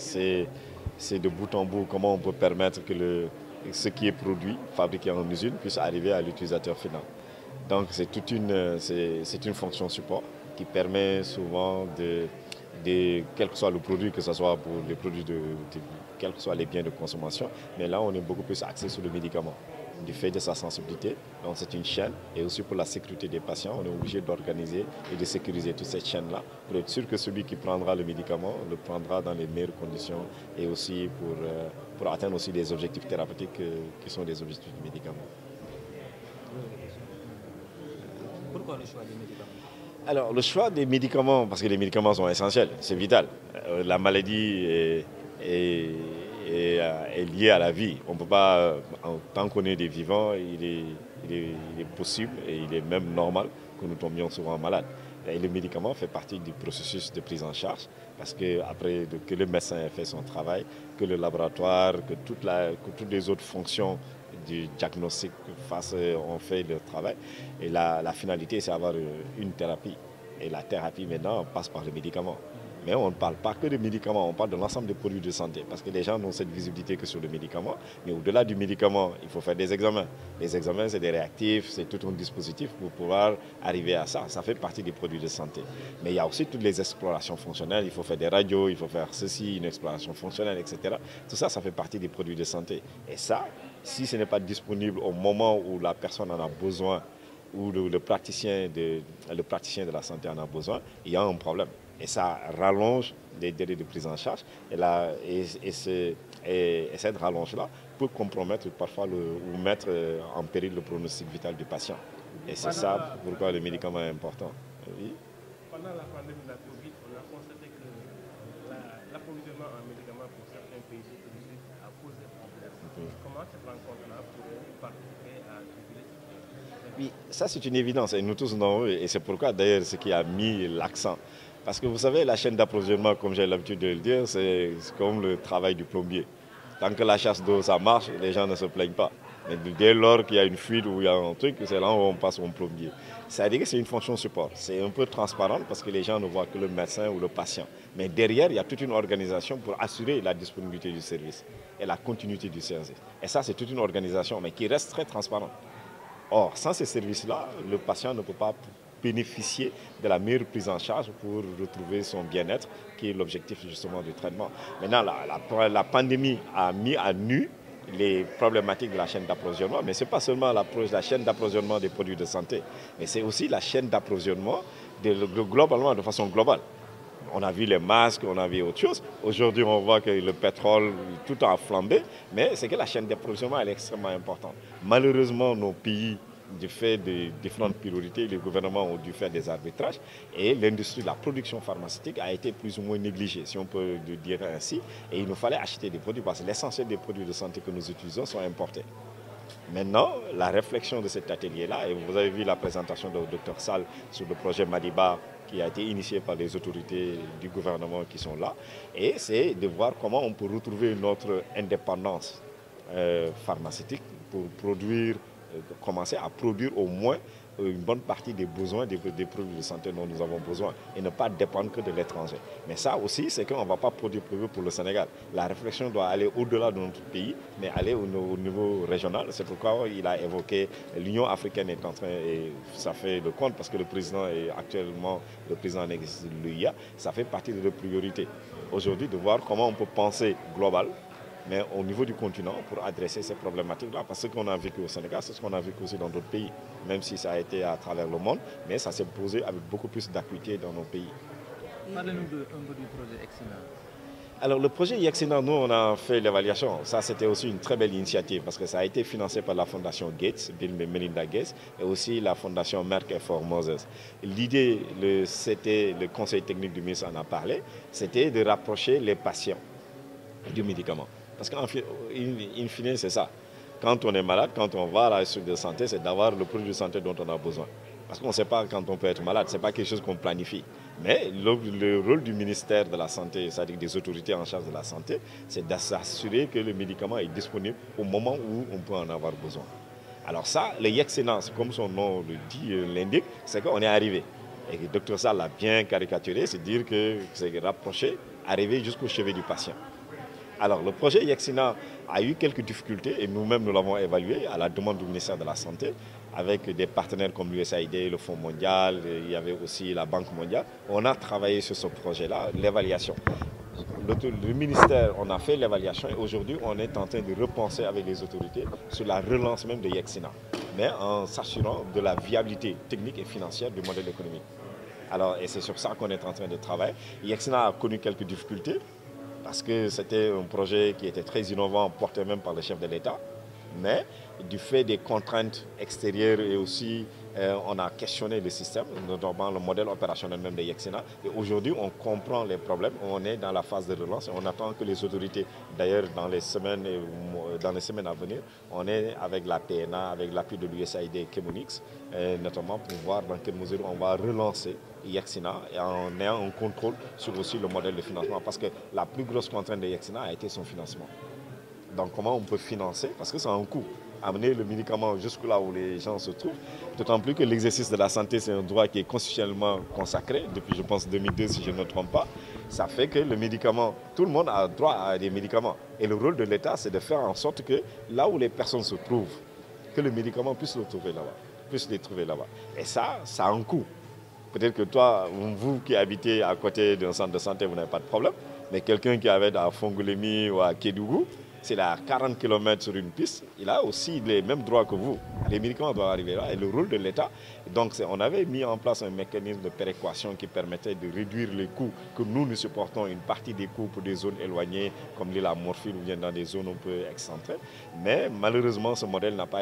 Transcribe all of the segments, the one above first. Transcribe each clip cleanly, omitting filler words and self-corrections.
c'est de bout en bout comment on peut permettre que ce qui est produit, fabriqué en usine, puisse arriver à l'utilisateur final. Donc c'est une fonction support qui permet souvent quel que soit le produit, que ce soit pour les produits quels que soient les biens de consommation, mais là on est beaucoup plus axé sur le médicament du fait de sa sensibilité. Donc c'est une chaîne et aussi pour la sécurité des patients, on est obligé d'organiser et de sécuriser toute cette chaîne-là pour être sûr que celui qui prendra le médicament le prendra dans les meilleures conditions et aussi pour atteindre aussi des objectifs thérapeutiques qui sont des objectifs du médicament. Pourquoi le choix des médicaments? Alors le choix des médicaments, parce que les médicaments sont essentiels, c'est vital. La maladie est lié à la vie. On ne peut pas, tant qu'on est des vivants, il est possible et il est même normal que nous tombions souvent malades. Et le médicament fait partie du processus de prise en charge parce que après que le médecin ait fait son travail, que le laboratoire, que toutes les autres fonctions du diagnostic ont fait leur travail. Et la finalité, c'est d'avoir une thérapie. Et la thérapie, maintenant, passe par le médicament. Mais on ne parle pas que de médicaments, on parle de l'ensemble des produits de santé. Parce que les gens n'ont cette visibilité que sur le médicament. Mais au-delà du médicament, il faut faire des examens. Les examens, c'est des réactifs, c'est tout un dispositif pour pouvoir arriver à ça. Ça fait partie des produits de santé. Mais il y a aussi toutes les explorations fonctionnelles. Il faut faire des radios, il faut faire ceci, une exploration fonctionnelle, etc. Tout ça, ça fait partie des produits de santé. Et ça, si ce n'est pas disponible au moment où la personne en a besoin, ou le praticien de la santé en a besoin, il y a un problème. Et ça rallonge les délais de prise en charge. Et cette rallonge-là peut compromettre parfois ou mettre en péril le pronostic vital du patient. Et c'est ça pourquoi le médicament est important. Oui. Pendant la pandémie de la Covid, on a constaté que l'approvisionnement en médicaments pour certains pays a posé problème. Comment cette rencontre-là pourrait participer à juguler? Oui, ça c'est une évidence et nous tous nous, et c'est pourquoi d'ailleurs ce qui a mis l'accent. Parce que vous savez, la chaîne d'approvisionnement, comme j'ai l'habitude de le dire, c'est comme le travail du plombier. Tant que la chasse d'eau, ça marche, les gens ne se plaignent pas. Mais dès lors qu'il y a une fuite ou il y a un truc, c'est là où on passe au plombier. C'est-à-dire que c'est une fonction support. C'est un peu transparent parce que les gens ne voient que le médecin ou le patient. Mais derrière, il y a toute une organisation pour assurer la disponibilité du service et la continuité du service. Et ça, c'est toute une organisation, mais qui reste très transparente. Or, sans ces services-là, le patient ne peut pas bénéficier de la meilleure prise en charge pour retrouver son bien-être, qui est l'objectif justement du traitement. Maintenant, la pandémie a mis à nu les problématiques de la chaîne d'approvisionnement, mais ce n'est pas seulement la chaîne d'approvisionnement des produits de santé, mais c'est aussi la chaîne d'approvisionnement globalement, de façon globale. On a vu les masques, on a vu autre chose. Aujourd'hui, on voit que le pétrole, tout a flambé, mais c'est que la chaîne d'approvisionnement est extrêmement importante. Malheureusement, nos pays, du fait de différentes priorités, les gouvernements ont dû faire des arbitrages et l'industrie de la production pharmaceutique a été plus ou moins négligée, si on peut le dire ainsi. Et il nous fallait acheter des produits parce que l'essentiel des produits de santé que nous utilisons sont importés. Maintenant, la réflexion de cet atelier-là, et vous avez vu la présentation du Dr Sall sur le projet Madiba qui a été initié par les autorités du gouvernement qui sont là, et c'est de voir comment on peut retrouver notre indépendance pharmaceutique pour commencer à produire au moins une bonne partie des besoins des produits de santé dont nous avons besoin et ne pas dépendre que de l'étranger. Mais ça aussi, c'est qu'on ne va pas produire pour le Sénégal. La réflexion doit aller au-delà de notre pays, mais aller au niveau régional. C'est pourquoi il a évoqué l'Union africaine est en train, et ça fait le compte parce que le président est actuellement le président de l'UIA, ça fait partie de nos priorités. Aujourd'hui, de voir comment on peut penser global, mais au niveau du continent pour adresser ces problématiques-là. Parce que ce qu'on a vécu au Sénégal, c'est ce qu'on a vécu aussi dans d'autres pays, même si ça a été à travers le monde, mais ça s'est posé avec beaucoup plus d'acuité dans nos pays. Parlez-nous un peu du projet Yexina. Alors le projet Yexina, nous on a fait l'évaluation. Ça c'était aussi une très belle initiative parce que ça a été financé par la fondation Gates, Bill et Melinda Gates, et aussi la fondation Merck et For Moses. L'idée, c'était, le conseil technique du ministre en a parlé, c'était de rapprocher les patients du médicament. Parce qu'en fine, c'est ça. Quand on est malade, quand on va à la structure de santé, c'est d'avoir le produit de santé dont on a besoin. Parce qu'on ne sait pas quand on peut être malade, ce n'est pas quelque chose qu'on planifie. Mais le rôle du ministère de la Santé, c'est-à-dire des autorités en charge de la santé, c'est de s'assurer que le médicament est disponible au moment où on peut en avoir besoin. Alors ça, le Yexina, comme son nom le dit, l'indique, c'est qu'on est arrivé. Et le docteur Sall l'a bien caricaturé, c'est dire que c'est rapproché, arrivé jusqu'au chevet du patient. Alors, le projet Yexina a eu quelques difficultés et nous-mêmes, nous l'avons évalué à la demande du ministère de la Santé avec des partenaires comme l'USAID, le Fonds mondial, il y avait aussi la Banque mondiale. On a travaillé sur ce projet-là, l'évaluation. Le ministère, on a fait l'évaluation et aujourd'hui, on est en train de repenser avec les autorités sur la relance même de Yexina, mais en s'assurant de la viabilité technique et financière du modèle économique. Alors, et c'est sur ça qu'on est en train de travailler. Yexina a connu quelques difficultés parce que c'était un projet qui était très innovant, porté même par le chef de l'État. Mais du fait des contraintes extérieures et aussi on a questionné le système, notamment le modèle opérationnel même de Yexina. Et aujourd'hui, on comprend les problèmes, on est dans la phase de relance et on attend que les autorités, d'ailleurs dans les semaines à venir, on est avec la PNA, avec l'appui de l'USAID et Chemonix, notamment pour voir dans quelle mesure on va relancer Yexina et en ayant un contrôle sur aussi le modèle de financement. Parce que la plus grosse contrainte de Yexina a été son financement. Donc comment on peut financer, parce que c'est un coût, amener le médicament jusque là où les gens se trouvent, d'autant plus que l'exercice de la santé, c'est un droit qui est constitutionnellement consacré, depuis je pense 2002 si je ne me trompe pas. Ça fait que le médicament, tout le monde a droit à des médicaments. Et le rôle de l'État, c'est de faire en sorte que là où les personnes se trouvent, que le médicament puisse le trouver là-bas, puisse les trouver là-bas. Et ça a un coût. Peut-être que toi, vous qui habitez à côté d'un centre de santé, vous n'avez pas de problème, mais quelqu'un qui avait à Fongolémi ou à Kédougou, c'est à 40 km sur une piste, il a aussi les mêmes droits que vous. Les médicaments doivent arriver là et le rôle de l'État. Donc on avait mis en place un mécanisme de péréquation qui permettait de réduire les coûts, que nous supportons une partie des coûts pour des zones éloignées, comme l'île à Morphine ou bien dans des zones un peu excentrées. Mais malheureusement, ce modèle n'a pas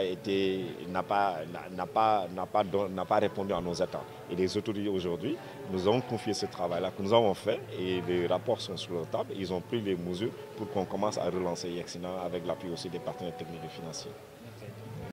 répondu à nos attentes. Et les autorités aujourd'hui nous ont confié ce travail-là que nous avons fait et les rapports sont sur la table. Ils ont pris les mesures pour qu'on commence à relancer Yexina avec l'appui aussi des partenaires techniques et financiers.